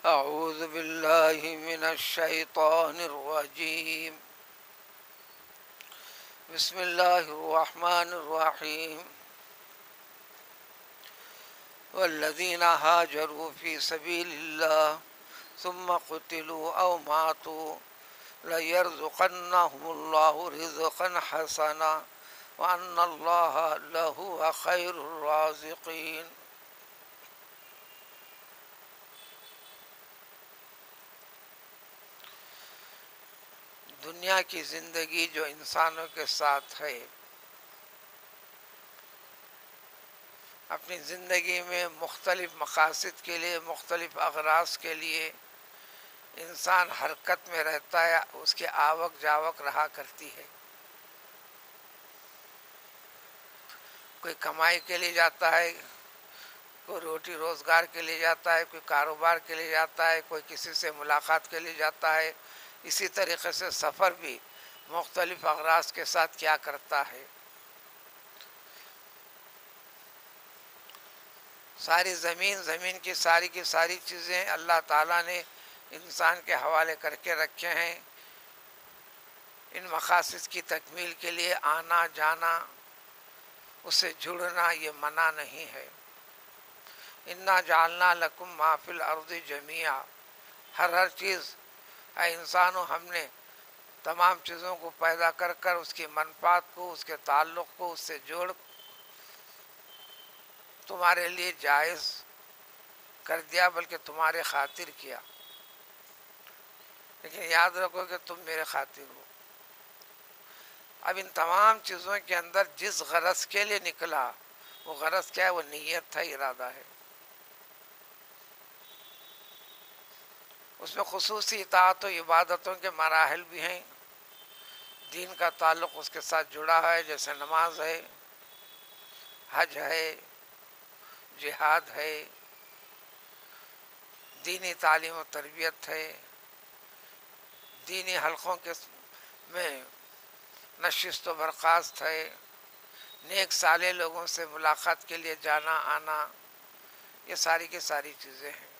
أعوذ بالله من الشيطان الرجيم. بسم الله الرحمن الرحيم. والذين هاجروا في سبيل الله ثم قتلوا أو ماتوا ليرزقنهم الله رزقا حسنا وأن الله لهو خير الرازقين. دنیا کی زندگی جو انسانوں کے ساتھ ہے، اپنی زندگی میں مختلف مقاصد کے لیے، مختلف اغراض کے لیے انسان حرکت میں رہتا ہے، اس کی آوک جاوک رہا کرتی ہے۔ کوئی کمائی کے لیے جاتا ہے، کوئی روٹی روزگار کے لیے جاتا ہے، کوئی کاروبار کے لیے جاتا ہے، کوئی کسی سے ملاقات کے لیے جاتا ہے۔ اسی طریقے سے سفر بھی مختلف اغراض کے ساتھ کیا کرتا ہے۔ ساری زمین کی ساری چیزیں اللہ تعالیٰ نے انسان کے حوالے کر کے رکھے ہیں۔ ان مقاصد کی تکمیل کے لیے آنا جانا، اس سے جڑنا یہ منع نہیں ہے۔ انا جعلنا لکم ما فی الارض جمیعا، ہر چیز، اے انسانوں، ہم نے تمام چیزوں کو پیدا کر کر اس کی منفعت کو، اس کے تعلق کو اس سے جوڑ تمہارے لیے جائز کر دیا، بلکہ تمہارے خاطر کیا۔ لیکن یاد رکھو کہ تم میرے خاطر ہو۔ اب ان تمام چیزوں کے اندر جس غرض کے لیے نکلا، وہ غرض کیا ہے؟ وہ نیت ہے، ارادہ ہے۔ اس میں خصوصی اطاعت و عبادتوں کے مراحل بھی ہیں۔ دین کا تعلق اس کے ساتھ جڑا ہے، جیسے نماز ہے، حج ہے، جہاد ہے، دینی تعلیم و تربیت ہے، دینی حلقوں کے میں نشست و برخاست ہے، نیک صالح لوگوں سے ملاقات کے لیے جانا آنا، یہ ساری کی ساری چیزیں ہیں۔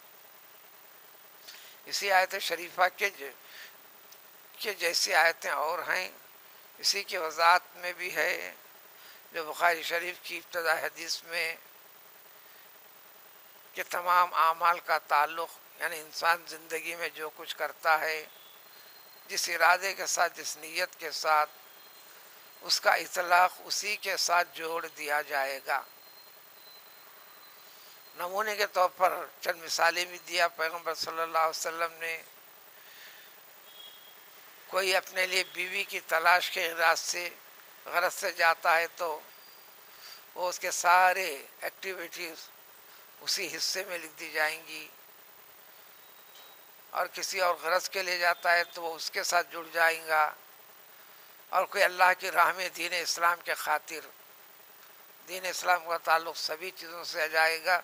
اسی آیت شریفہ کے جیسی آیتیں اور ہیں، اسی کی وضاحت میں بھی ہے، جو بخاری شریف کی ابتدا حدیث میں کہ تمام اعمال کا تعلق، یعنی انسان زندگی میں جو کچھ کرتا ہے، جس ارادے کے ساتھ، جس نیت کے ساتھ، اس کا اطلاق اسی کے ساتھ جوڑ دیا جائے گا۔ نمونے کے طور پر چند مثالیں بھی دیا پیغمبر صلی اللہ علیہ وسلم نے۔ کوئی اپنے لیے بیوی کی تلاش کے غرض سے جاتا ہے تو وہ اس کے سارے ایکٹیویٹیز اسی حصے میں لکھ دی جائیں گی، اور کسی اور غرض کے لیے جاتا ہے تو وہ اس کے ساتھ جڑ جائیں گا، اور کوئی اللہ کی راہ میں دین اسلام کے خاطر، دین اسلام کا تعلق سبھی چیزوں سے جائے گا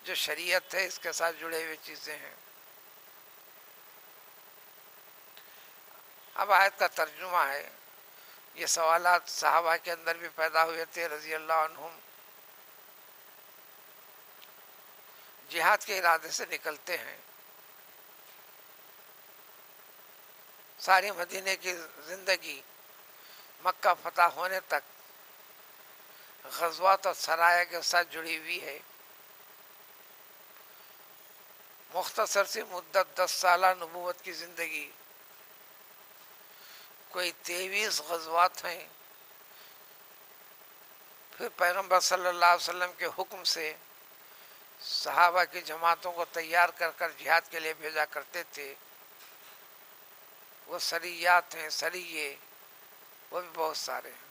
جو شریعت ہے، اس کے ساتھ جڑے ہوئے چیزیں ہیں۔ اب آیت کا ترجمہ ہے۔ یہ سوالات صحابہ کے اندر بھی پیدا ہوئے تھے رضی اللہ عنہم۔ جہاد کے ارادے سے نکلتے ہیں۔ ساری مدینے کی زندگی مکہ فتح ہونے تک غزوات اور سرایہ کے ساتھ جڑی ہوئی ہے۔ مختصر سی مدت 10 سالہ نبوت کی زندگی، کوئی 23 غزوات ہیں۔ پھر پیغمبر صلی اللہ علیہ وسلم کے حکم سے صحابہ کی جماعتوں کو تیار کر کر جہاد کے لیے بھیجا کرتے تھے۔ وہ سریات ہیں، سریے، وہ بھی بہت سارے ہیں۔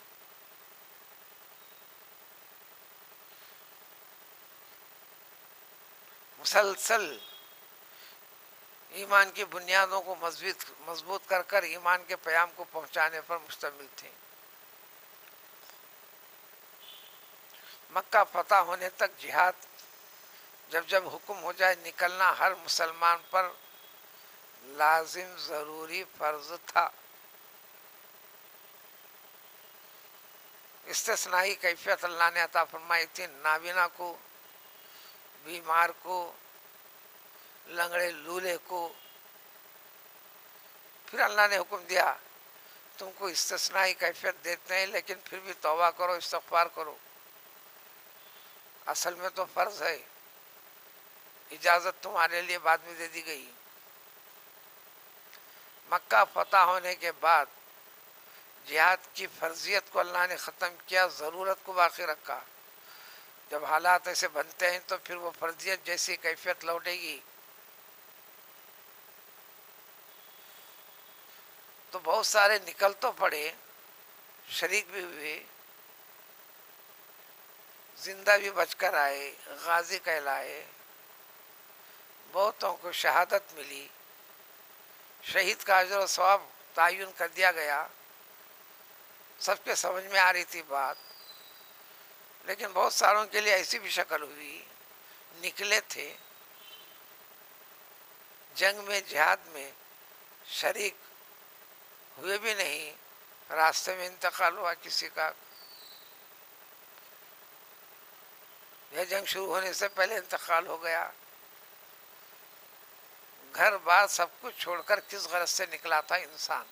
مسلسل ایمان کی بنیادوں کو مضبوط کر کر ایمان کے پیام کو پہنچانے پر مشتمل تھیں۔ مکہ فتح ہونے تک جہاد جب حکم ہو جائے نکلنا ہر مسلمان پر لازم، ضروری، فرض تھا۔ استثنائی کیفیت اللہ نے عطا فرمائی تھی، نابینا کو، بیمار کو، لنگڑے لولے کو. پھر اللہ نے حکم دیا تم کو استثنائی کیفیت دیتے ہیں لیکن پھر بھی توبہ کرو، استغفار کرو. اصل میں تو فرض ہے، اجازت تمہارے لیے بعد میں دے دی گئی. مکہ فتح ہونے کے بعد جہاد کی فرضیت کو اللہ نے ختم کیا، ضرورت کو باقی رکھا. جب حالات ایسے بنتے ہیں تو پھر وہ فرضیت جیسی کیفیت لوٹے گی. تو بہت سارے نکل تو پڑے، شریک بھی ہوئے، زندہ بھی بچ کر آئے، غازی کہلائے، بہتوں کو شہادت ملی، شہید کا اجر و ثواب تعین کر دیا گیا. سب کے سمجھ میں آ رہی تھی بات، لیکن بہت ساروں کے لیے ایسی بھی شکل ہوئی، نکلے تھے جنگ میں، جہاد میں شریک ہوئے بھی نہیں، راستے میں انتقال ہوا کسی کا، یا جنگ شروع ہونے سے پہلے انتقال ہو گیا. گھر بار سب کچھ چھوڑ کر کس غرض سے نکلا تھا انسان؟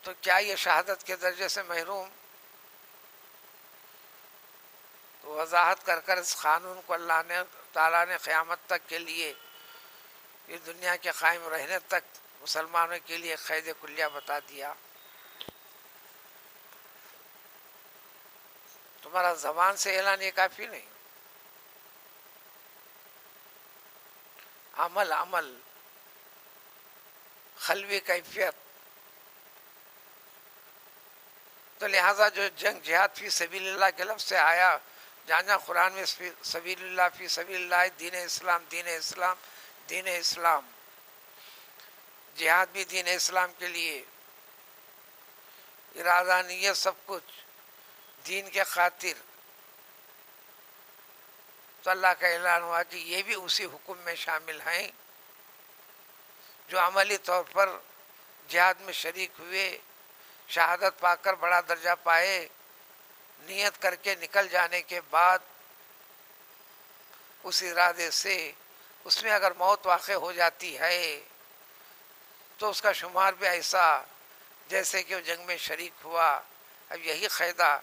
تو کیا یہ شہادت کے درجے سے محروم؟ تو وضاحت کر کر اس قانون کو اللہ نے تعالیٰ نے قیامت تک کے لیے، یہ دنیا کے قائم رہنے تک مسلمانوں کے لیے قید کلیہ بتا دیا. تمہارا زبان سے اعلان یہ کافی نہیں، عمل قلبی کیفیت. تو لہٰذا جو جنگ جہاد فی سبیل اللہ کے لفظ سے آیا، جہاں قرآن میں سبیل اللہ، فی سبیل اللہ، دین اسلام، دین اسلام، دین اسلام، جہاد بھی دین اسلام کے لیے، ارادہ نیت سب کچھ دین کے خاطر. تو اللہ کا اعلان ہوا کہ یہ بھی اسی حکم میں شامل ہیں جو عملی طور پر جہاد میں شریک ہوئے، شہادت پا کر بڑا درجہ پائے، نیت کر کے نکل جانے کے بعد اس ارادے سے اس میں اگر موت واقع ہو جاتی ہے تو اس کا شمار بھی ایسا جیسے کہ وہ جنگ میں شریک ہوا. اب یہی قاعدہ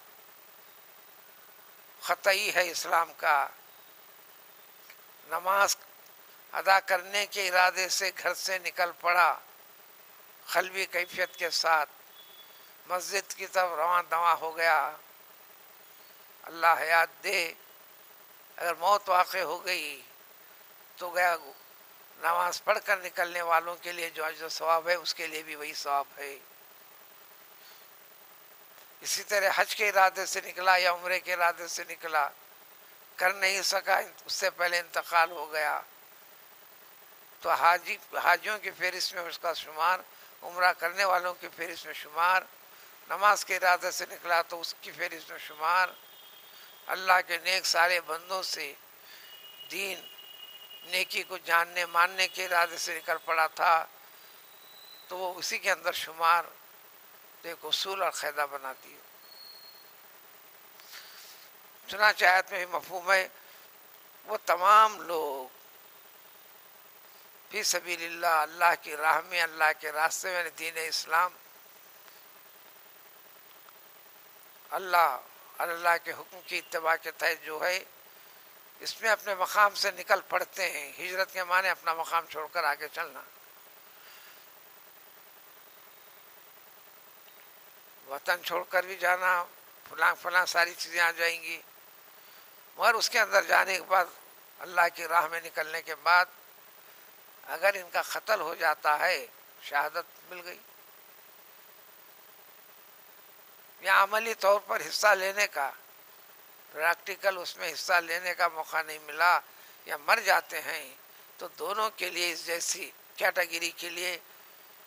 قطعی ہے اسلام کا. نماز ادا کرنے کے ارادے سے گھر سے نکل پڑا، قلبی کیفیت کے ساتھ مسجد کی طرف رواں دواں ہو گیا. اللہ حیات دے، اگر موت واقع ہو گئی تو گیا. نماز پڑھ کر نکلنے والوں کے لیے جو اجر و ثواب ہے اس کے لیے بھی وہی ثواب ہے. اسی طرح حج کے ارادے سے نکلا یا عمرے کے ارادے سے نکلا، کر نہیں سکا، اس سے پہلے انتقال ہو گیا، تو حاجیوں کی فہرست میں اس کا شمار، عمرہ کرنے والوں کی فہرست میں شمار. نماز کے ارادے سے نکلا تو اس کی فہرست میں شمار. اللہ کے نیک سارے بندوں سے دین نیکی کو جاننے ماننے کے ارادے سے نکل پڑا تھا تو وہ اسی کے اندر شمار. تو ایک اصول اور قاعدہ بنا دی. چنانچہ آیت میں بھی مفہوم ہے، وہ تمام لوگ فی سبیل اللہ، اللہ کی راہ میں، اللہ کے راستے میں، دین اسلام، اللہ کے حکم کی اتباع کے تحت جو ہے اس میں اپنے مقام سے نکل پڑتے ہیں. ہجرت کے معنی اپنا مقام چھوڑ کر آگے چلنا. وطن چھوڑ کر بھی جانا، فلاں ساری چیزیں آ جائیں گی، مگر اس کے اندر جانے کے بعد، اللہ کی راہ میں نکلنے کے بعد اگر ان کا قتل ہو جاتا ہے، شہادت مل گئی. یا عملی طور پر حصہ لینے کا، پریکٹیکل اس میں حصہ لینے کا موقع نہیں ملا، یا مر جاتے ہیں، تو دونوں کے لیے اس جیسی کیٹیگری کے لیے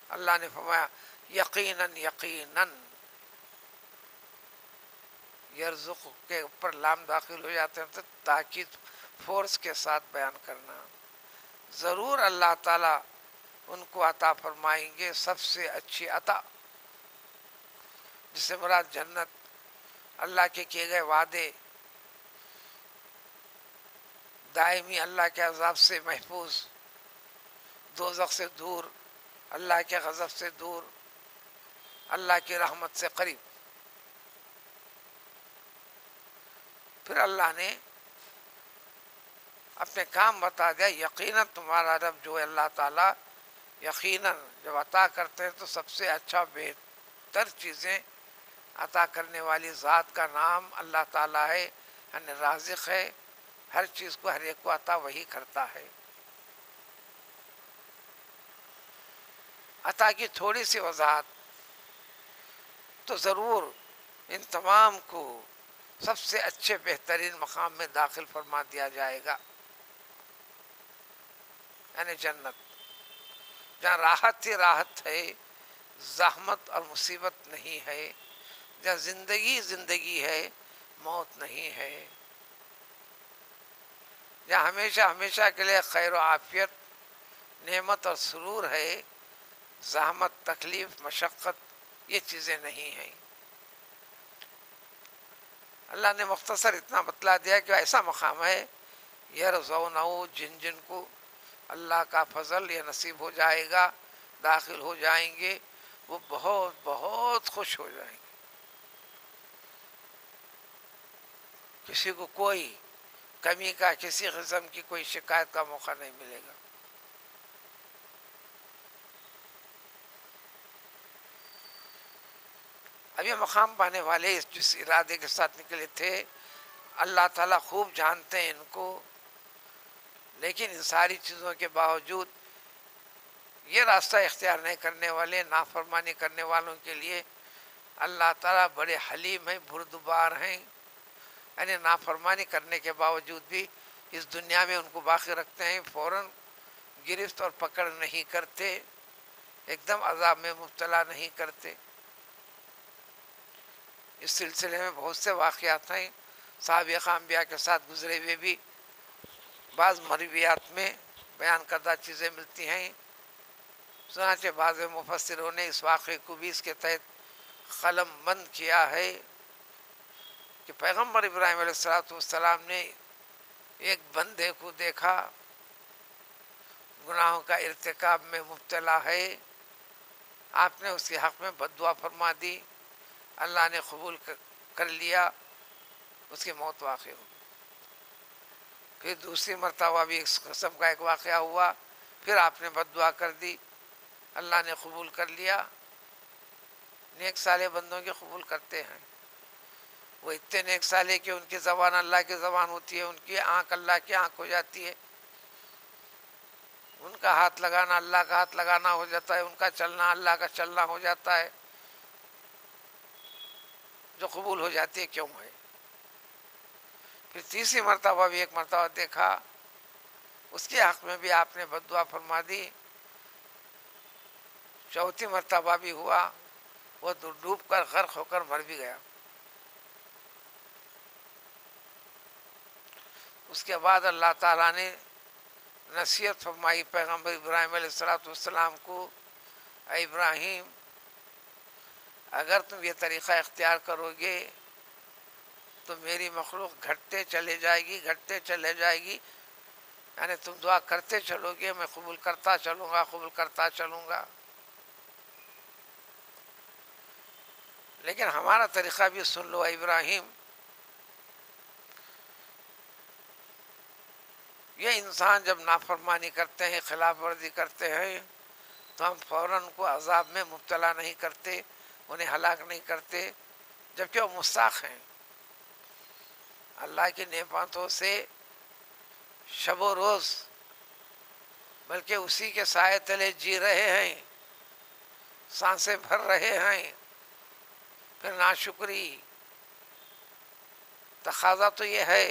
اللہ نے فرمایا یقیناً یقیناً. یرزق کے اوپر لام داخل ہو جاتے ہیں تو تاکید فورس کے ساتھ بیان کرنا. ضرور اللہ تعالیٰ ان کو عطا فرمائیں گے سب سے اچھی عطا، جس سے مراد جنت، اللہ کے کیے گئے وعدے، دائمی اللہ کے عذاب سے محفوظ، دوزخ سے دور، اللہ کے غضب سے دور، اللہ کی رحمت سے قریب۔ پھر اللہ نے اپنے کام بتا دیا، یقیناً تمہارا رب جو ہے اللہ تعالیٰ، یقیناً جب عطا کرتے ہیں تو سب سے اچھا بہتر چیزیں عطا کرنے والی ذات کا نام اللہ تعالیٰ ہے، یعنی رازق ہے، ہر چیز کو ہر ایک کو عطا وہی کرتا ہے۔ عطا کی تھوڑی سی وضاحت تو ضرور ان تمام کو سب سے اچھے بہترین مقام میں داخل فرما دیا جائے گا، یعنی جنت، جہاں راحت ہی راحت ہے، زحمت اور مصیبت نہیں ہے، جہاں زندگی زندگی ہے، موت نہیں ہے، جہاں ہمیشہ ہمیشہ کے لیے خیر و عافیت، نعمت اور سرور ہے، زحمت، تکلیف، مشقت یہ چیزیں نہیں ہیں۔ اللہ نے مختصر اتنا بتلا دیا کہ ایسا مقام ہے یرضونہ، جن جن کو اللہ کا فضل یہ نصیب ہو جائے گا، داخل ہو جائیں گے، وہ بہت بہت خوش ہو جائیں گے، کسی کو کوئی کمی کا، کسی قسم کی کوئی شکایت کا موقع نہیں ملے گا۔ اب یہ مقام پانے والے جس ارادے کے ساتھ نکلے تھے، اللہ تعالیٰ خوب جانتے ہیں ان کو، لیکن ان ساری چیزوں کے باوجود یہ راستہ اختیار نہیں کرنے والے، نافرمانی کرنے والوں کے لیے اللہ تعالیٰ بڑے حلیم ہیں، بردبار ہیں، یعنی نافرمانی کرنے کے باوجود بھی اس دنیا میں ان کو باقی رکھتے ہیں، فوراً گرفت اور پکڑ نہیں کرتے، ایک دم عذاب میں مبتلا نہیں کرتے۔ اس سلسلے میں بہت سے واقعات ہیں سابقہ انبیاء کے ساتھ گزرے ہوئے بھی، بعض مرویات میں بیان کردہ چیزیں ملتی ہیں، چنانچہ بعض مفسروں نے اس واقعے کو بھی اس کے تحت قلم بند کیا ہے کہ پیغمبر ابراہیم علیہ السلام نے ایک بندے کو دیکھا گناہوں کا ارتکاب میں مبتلا ہے، آپ نے اس کے حق میں بد دعا فرما دی، اللہ نے قبول کر لیا، اس کی موت واقع ہو۔ پھر دوسری مرتبہ بھی اس قسم کا ایک واقعہ ہوا، پھر آپ نے بد دعا کر دی، اللہ نے قبول کر لیا۔ نیک صالح بندوں کی قبول کرتے ہیں، وہ اتنے نیک صالح کہ ان کی زبان اللہ کی زبان ہوتی ہے، ان کی آنکھ اللہ کی آنکھ ہو جاتی ہے، ان کا ہاتھ لگانا اللہ کا ہاتھ لگانا ہو جاتا ہے، ان کا چلنا اللہ کا چلنا ہو جاتا ہے، جو قبول ہو جاتی ہے کیوں ہے۔ پھر تیسری مرتبہ بھی ایک مرتبہ دیکھا، اس کے حق میں بھی آپ نے بد دعا فرما دی، چوتھی مرتبہ بھی ہوا، وہ ڈوب کر غرق ہو کر مر بھی گیا۔ اس کے بعد اللہ تعالیٰ نے نصیحت فرمائی پیغمبر ابراہیم علیہ السلام کو، اے ابراہیم اگر تم یہ طریقہ اختیار کرو گے تو میری مخلوق گھٹتے چلے جائے گی، گھٹتے چلے جائے گی، یعنی تم دعا کرتے چلو گے، میں قبول کرتا چلوں گا، قبول کرتا چلوں گا۔ لیکن ہمارا طریقہ بھی سن لو اے ابراہیم، یہ انسان جب نافرمانی کرتے ہیں، خلاف ورزی کرتے ہیں، تو ہم فوراً کو عذاب میں مبتلا نہیں کرتے، انہیں ہلاک نہیں کرتے، جبکہ وہ مستحق ہیں۔ اللہ کی نعمتوں سے شب و روز بلکہ اسی کے سائے تلے جی رہے ہیں، سانسیں بھر رہے ہیں، پھر ناشکری تقاضا تو یہ ہے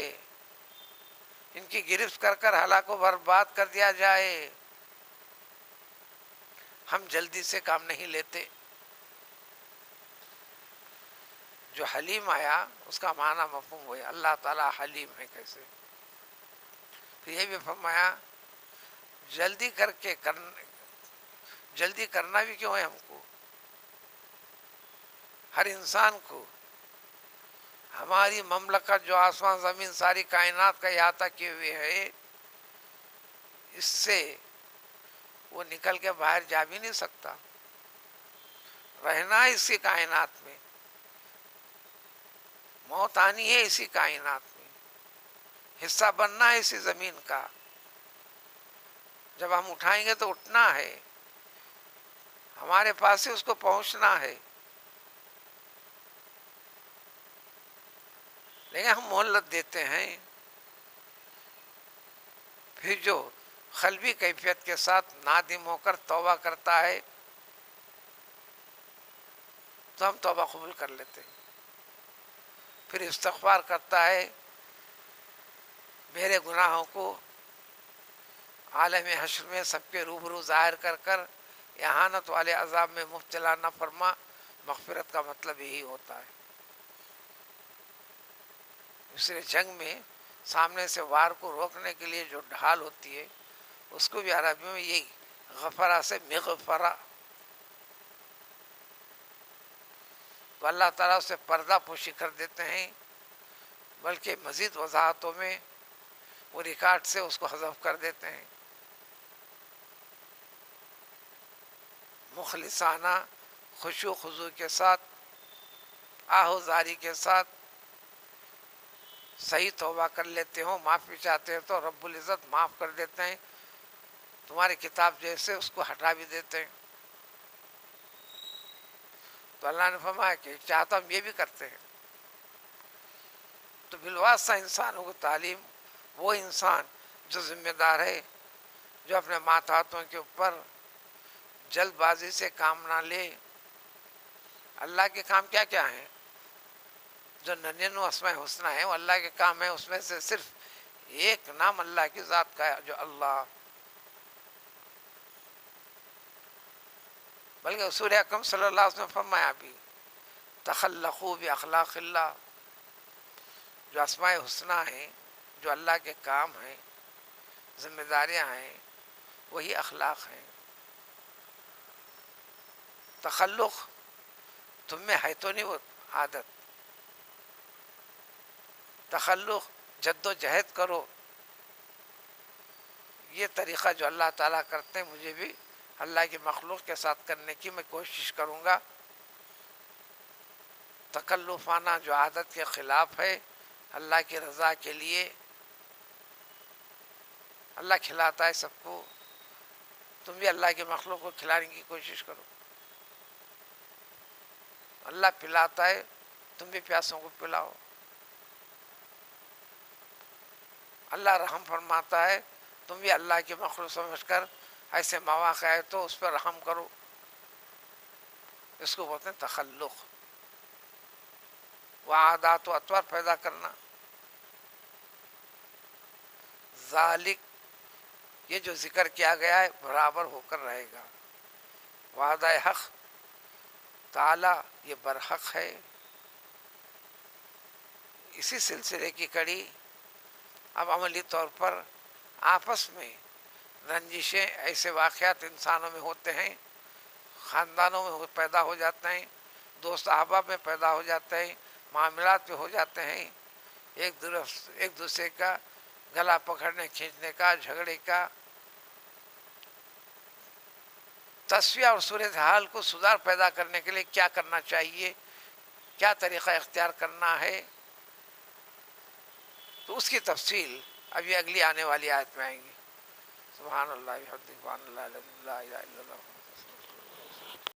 ان کی گرفت کر کر ہلاک و برباد کر دیا جائے، ہم جلدی سے کام نہیں لیتے۔ جو حلیم آیا اس کا معنی مفہوم ہوئے، اللہ تعالیٰ حلیم ہے کیسے۔ پھر یہ بھی فرمایا جلدی جلدی کرنا بھی کیوں ہے ہم کو، ہر انسان کو ہماری مملکت جو آسمان زمین ساری کائنات کا احاطہ کیے ہوئے ہے، اس سے وہ نکل کے باہر جا بھی نہیں سکتا. رہنا اسی کائنات میں، موت آنی ہے اسی کائنات میں، حصہ بننا ہے اسی زمین کا. جب ہم اٹھائیں گے تو اٹھنا ہے، ہمارے پاس ہی اس کو پہنچنا ہے. لیکن ہم مہلت دیتے ہیں. پھر جو قلبی کیفیت کے ساتھ نادم ہو کر توبہ کرتا ہے تو ہم توبہ قبول کر لیتے ہیں. پھر استغفار کرتا ہے، میرے گناہوں کو عالم حشر میں سب کے روبرو ظاہر کر کر اہانت والے عذاب میں مبتلا نہ فرما. مغفرت کا مطلب یہی ہوتا ہے. اس لیے جنگ میں سامنے سے وار کو روکنے کے لیے جو ڈھال ہوتی ہے اس کو بھی عربی میں یہی غفرہ سے مغفرہ. تو اللہ تعالیٰ اسے پردہ پوشی کر دیتے ہیں، بلکہ مزید وضاحتوں میں وہ ریکارڈ سے اس کو حذف کر دیتے ہیں. مخلصانہ خشوع خضوع کے ساتھ، آہوزاری کے ساتھ صحیح توبہ کر لیتے ہو، معافی چاہتے ہو تو رب العزت معاف کر دیتے ہیں. تمہاری کتاب جیسے اس کو ہٹا بھی دیتے ہیں. تو اللہ نے فرمایا کہ چاہتا ہم یہ بھی کرتے ہیں. تو بالواسطہ انسانوں کو تعلیم وہ انسان جو ذمہ دار ہے، جو اپنے ماتحتوں کے اوپر جلد بازی سے کام نہ لے. اللہ کے کام کیا کیا ہیں؟ جو 99 اسماء حسنہ ہیں وہ اللہ کے کام ہیں. اس میں سے صرف ایک نام اللہ کی ذات کا ہے جو اللہ. بلکہ رسول اکرم صلی اللہ علیہ وسلم نے فرمایا بھی تخلقوا باخلاق اللہ. جو اسماء حسنہ ہیں، جو اللہ کے کام ہیں، ذمہ داریاں ہیں، وہی اخلاق ہیں. تخلق تم میں ہے تو نہیں وہ عادت. تخلق جد و جہد کرو، یہ طریقہ جو اللہ تعالیٰ کرتے ہیں مجھے بھی اللہ کی مخلوق کے ساتھ کرنے کی میں کوشش کروں گا. تکلفانہ جو عادت کے خلاف ہے، اللہ کی رضا کے لیے اللہ کھلاتا ہے سب کو، تم بھی اللہ کی مخلوق کو کھلانے کی کوشش کرو. اللہ پلاتا ہے، تم بھی پیاسوں کو پلاؤ. اللہ رحم فرماتا ہے، تم بھی اللہ کی مخلوق سمجھ کر ایسے مواقع ہے تو اس پر رحم کرو. اس کو بولتے ہیں تخلق. وہ عادات و اطوار پیدا کرنا. ذالک، یہ جو ذکر کیا گیا ہے برابر ہو کر رہے گا. وعدہ حق تعالی یہ برحق ہے. اسی سلسلے کی کڑی اب عملی طور پر آپس میں رنجشیں، ایسے واقعات انسانوں میں ہوتے ہیں، خاندانوں میں پیدا ہو جاتے ہیں، دوست احباب میں پیدا ہو جاتے ہیں، معاملات میں ہو جاتے ہیں. ایک دوسرے کا گلا پکڑنے کھینچنے کا، جھگڑے کا. تصفیہ اور صورتحال کو سدھار پیدا کرنے کے لیے کیا کرنا چاہیے، کیا طریقہ اختیار کرنا ہے، تو اس کی تفصیل ابھی اگلی آنے والی آیت میں آئیں گی. سبحان اللہ وبحمدہ، سبحان اللہ العظیم، لا الہ الا اللہ.